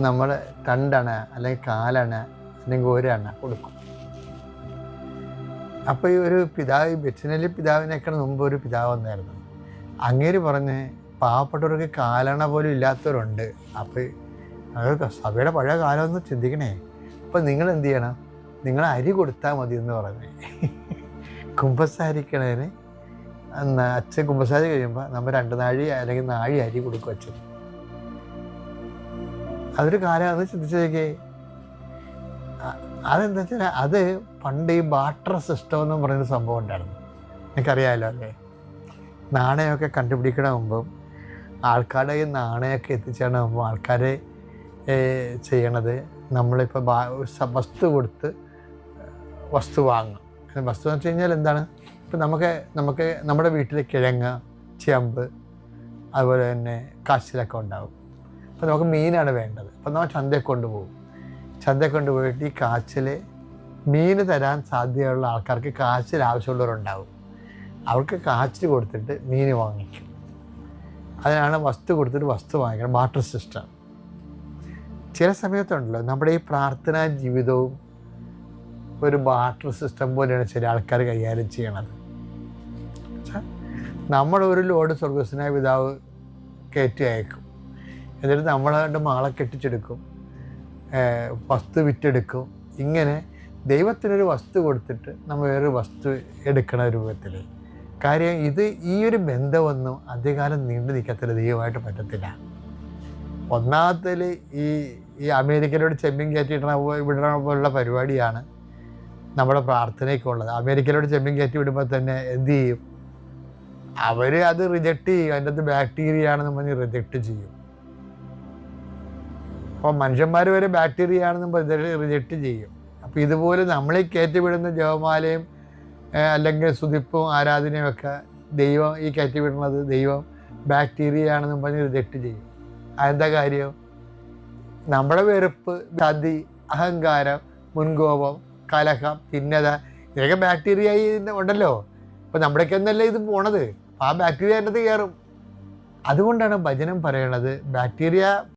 നമ്മൾ 2 അണ അല്ലെങ്കിൽ 4 അണ അല്ലെങ്കിൽ 1 അണ കൊടുക്കും. അപ്പോൾ ഈ ഒരു പിതാവ്, ബെറ്റ്സിനലി പിതാവിനേക്കാൾ മുമ്പ് ഒരു പിതാവ് വന്നായിരുന്നു. അങ്ങേര് പറഞ്ഞ് പാവപ്പെട്ടവർക്ക് 4 അണ പോലും ഇല്ലാത്തവരുണ്ട്. അപ്പോൾ അത് സഭയുടെ പഴയ കാലം ഒന്ന് ചിന്തിക്കണേ. അപ്പോൾ നിങ്ങൾ എന്ത് ചെയ്യണം? നിങ്ങൾ അരി കൊടുത്താൽ മതി എന്ന് പറഞ്ഞ് കുമ്പസാരിക്കണതിന് അച്ഛൻ കുമ്പസാരി കഴിയുമ്പോൾ നമ്മൾ 2 നാഴി അല്ലെങ്കിൽ നാഴി അരി കൊടുക്കും അച്ഛൻ. അതൊരു കാലമാണെന്ന് ചിന്തിച്ചേക്കേ. അതെന്താ വെച്ചാൽ അത് പണ്ട് ഈ ബാർട്ടർ സിസ്റ്റം എന്നും പറയുന്ന സംഭവം ഉണ്ടായിരുന്നു. എനിക്കറിയാമല്ലോ അല്ലേ. നാണയമൊക്കെ കണ്ടുപിടിക്കണ മുമ്പും ആൾക്കാരുടെ ഈ നാണയമൊക്കെ എത്തിച്ചേരണ മുമ്പും ആൾക്കാർ ചെയ്യണത് നമ്മളിപ്പോൾ വസ്തു കൊടുത്ത് വസ്തു വാങ്ങും. വസ്തു എന്ന് വെച്ച് കഴിഞ്ഞാൽ എന്താണ്? ഇപ്പം നമുക്ക് നമ്മുടെ വീട്ടിൽ കിഴങ്ങ്, ചേമ്പ്, അതുപോലെ തന്നെ കാച്ചിലൊക്കെ ഉണ്ടാവും. അപ്പോൾ നമുക്ക് മീനാണ് വേണ്ടത്. അപ്പോൾ നമ്മൾ ചന്തയിൽ കൊണ്ടുപോകും. ചന്തയിൽ കൊണ്ടുപോയിട്ട് ഈ കാച്ചിൽ മീൻ തരാൻ സാധ്യതയുള്ള ആൾക്കാർക്ക് കാച്ചിൽ ആവശ്യമുള്ളവരുണ്ടാവും. അവർക്ക് കാച്ചിൽ കൊടുത്തിട്ട് മീൻ വാങ്ങിക്കും. അതിനാണ് വസ്തു കൊടുത്തിട്ട് വസ്തു വാങ്ങിക്കണം, ബാർട്ടർ സിസ്റ്റം. ചില സമയത്തുണ്ടല്ലോ നമ്മുടെ ഈ പ്രാർത്ഥനാ ജീവിതവും ഒരു ബാർട്ടർ സിസ്റ്റം പോലെയാണ് ചില ആൾക്കാർ കൈകാര്യം ചെയ്യണത്. നമ്മുടെ ഒരു ലോഡ് സ്വർഗസ്വനായ പിതാവ് കയറ്റി അയക്കും. എന്നിട്ട് നമ്മളെ മകളെ കെട്ടിച്ചെടുക്കും, വസ്തു വിറ്റെടുക്കും. ഇങ്ങനെ ദൈവത്തിനൊരു വസ്തു കൊടുത്തിട്ട് നമ്മൾ വേറൊരു വസ്തു എടുക്കണ രൂപത്തിൽ. കാര്യം ഈ ഒരു ബന്ധമൊന്നും അധികകാലം നീണ്ടു നിൽക്കത്തില്ല, ദൈവമായിട്ട് പറ്റത്തില്ല. ഒന്നാമത്തേൽ ഈ അമേരിക്കയിലോട് ചെമ്മീൻ വിടണ പോലുള്ള പരിപാടിയാണ് നമ്മുടെ പ്രാർത്ഥനയൊക്കെ ഉള്ളത്. അമേരിക്കയിലോട് ചെമ്മീൻ കയറ്റി വിടുമ്പോൾ തന്നെ എന്ത് ചെയ്യും? അവർ അത് റിജക്റ്റ് ചെയ്യും. അതിൻ്റെ അകത്ത് ബാക്ടീരിയ ആണെന്ന് പറഞ്ഞ് റിജക്റ്റ് ചെയ്യും. അപ്പോൾ മനുഷ്യന്മാർ വരെ ബാക്ടീരിയ ആണെന്ന് പറഞ്ഞ് റിജക്റ്റ് ചെയ്യും. അപ്പോൾ ഇതുപോലെ നമ്മളെ കയറ്റിവിടുന്ന ജപമാലയും അല്ലെങ്കിൽ സ്തുതിപ്പും ആരാധനയും ഒക്കെ ദൈവം ഈ കയറ്റിവിടുന്നത് ദൈവം ബാക്ടീരിയ ആണെന്ന് പറഞ്ഞ് റിജക്റ്റ് ചെയ്യും. അതെന്താ കാര്യം? നമ്മുടെ വെറുപ്പ്, ചതി, അഹങ്കാരം, മുൻകോപം, കലഹം, ഭിന്നത, ഇതൊക്കെ ബാക്ടീരിയ ഉണ്ടല്ലോ. അപ്പോൾ നമ്മുടെയൊക്കെ എന്നല്ലേ ഇത് പോണത്. ആ ബാക്ടീരിയ അതിനകത്ത് കയറും. അതുകൊണ്ടാണ് വചനം പറയണത് ബാക്ടീരിയ